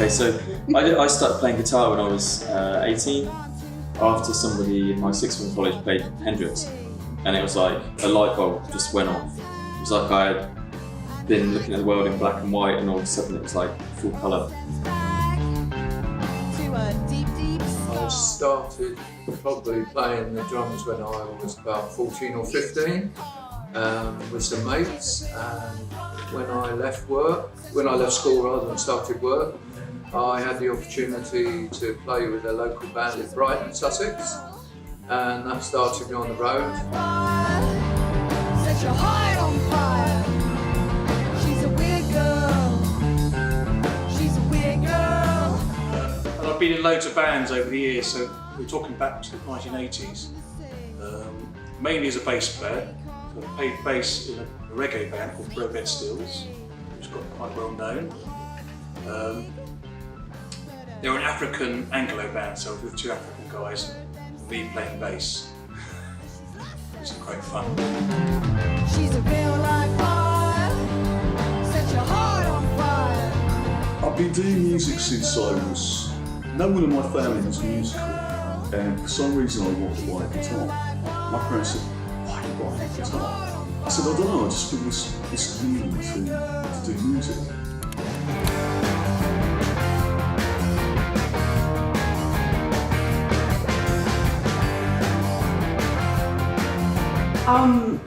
Okay, so I started playing guitar when I was 18, after somebody in my sixth form college played Hendrix, and it was like a light bulb just went off. It was like I had been looking at the world in black and white, and all of a sudden it was like full colour. I started probably playing the drums when I was about 14 or 15 with some mates, and when I left school rather than started work, I had the opportunity to play with a local band in Brighton, Sussex, and that started me on the road. Set your heart on fire. She's a weird girl. She's a weird girl. And I've been in loads of bands over the years, so we're talking back to the 1980s. Mainly as a bass player. So I played bass in a reggae band called Brandon Squires, which got quite well known. They were an African Anglo band, so with two African guys, me playing bass. It was quite fun. She's a real life fire. Set your heart on fire. I've been doing music since I was. No one in my family was musical, and for some reason I wanted to buy a guitar. My parents said, "Why are you buying a guitar?" I said, "I don't know. I just feel this need to do music."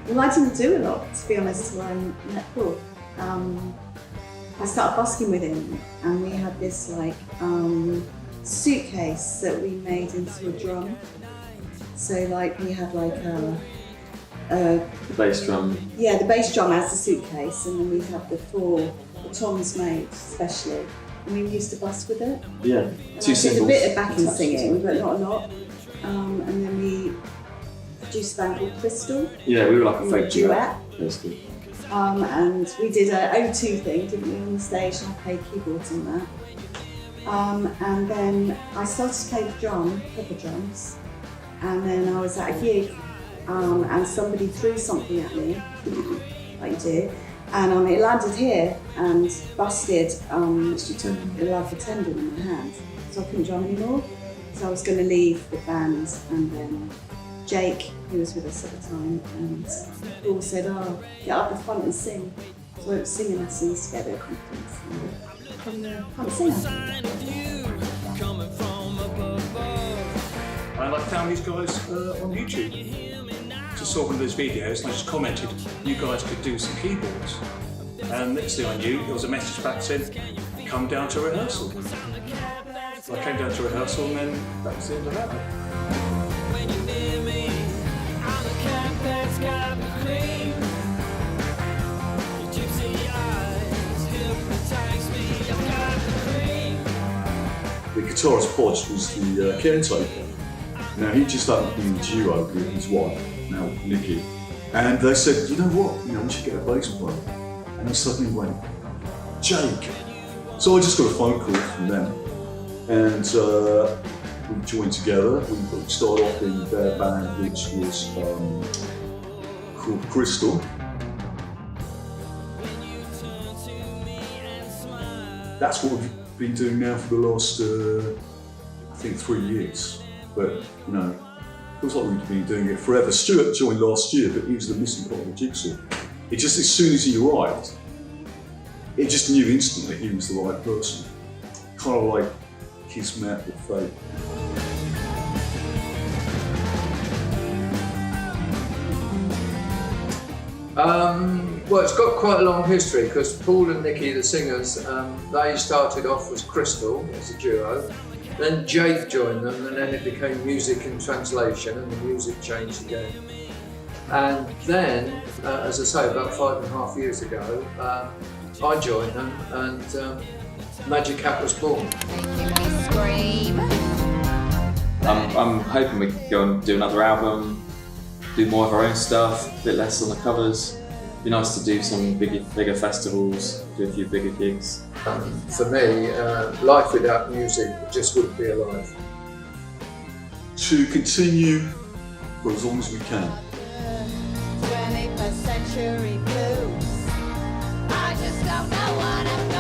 Well, I didn't do a lot, to be honest, till I met Paul. I started busking with him, and we had this suitcase that we made into a drum. So we had The bass drum. Yeah, the bass drum as the suitcase, and then we'd have the toms made specially, and we used to busk with it. Yeah, two singles. Did a bit of backing singing, but not a lot. And then we produced a band called Crystal. Yeah, we were like a fake duet. Basically. And we did an O2 thing, didn't we, on the stage, and I played keyboards and that. And then I started to play the proper drums, and then I was at a gig, and somebody threw something at me, like you do, and it landed here and busted the lumbar tendon in my hand, so I couldn't drum anymore. So I was going to leave the band, and then Jake, who was with us at the time, and Paul said, "Oh, get up the front and sing." So I went singing lessons to get a bit of confidence. I'm the front singer. And I found these guys on YouTube. Just saw one of those videos, and I just commented, "You guys could do some keyboards." And next thing I knew, there was a message back saying, "Come down to rehearsal." So I came down to rehearsal, and then that was the end of that. The guitarist Podge was the caretaker. Now he just started being a duo with his wife, now Nikki, and they said, "You know what? We should get a bass player." And they suddenly went, "Jake." So I just got a phone call from them, and we joined together. We started off in their band, which was called Crystal. That's what we've been doing now for the last, I think, 3 years. But it feels like we've been doing it forever. Stuart joined last year, but he was the missing part of the jigsaw. It just, as soon as he arrived, it just knew instantly he was the right person. Kind of like Cheesman with fate. Well, it's got quite a long history, because Paul and Nikki, the singers, they started off as Crystal, as a duo. Then Jake joined them, and then it became Music in Translation, and the music changed again. And then, as I say, about 5.5 years ago, I joined them, and Magikat was born. I'm hoping we can go and do another album, do more of our own stuff, a bit less on the covers. It'd be nice to do some bigger festivals, do a few bigger gigs. For me, life without music just wouldn't be alive. To continue for as long as we can. 21st century blues. I just don't know what I'm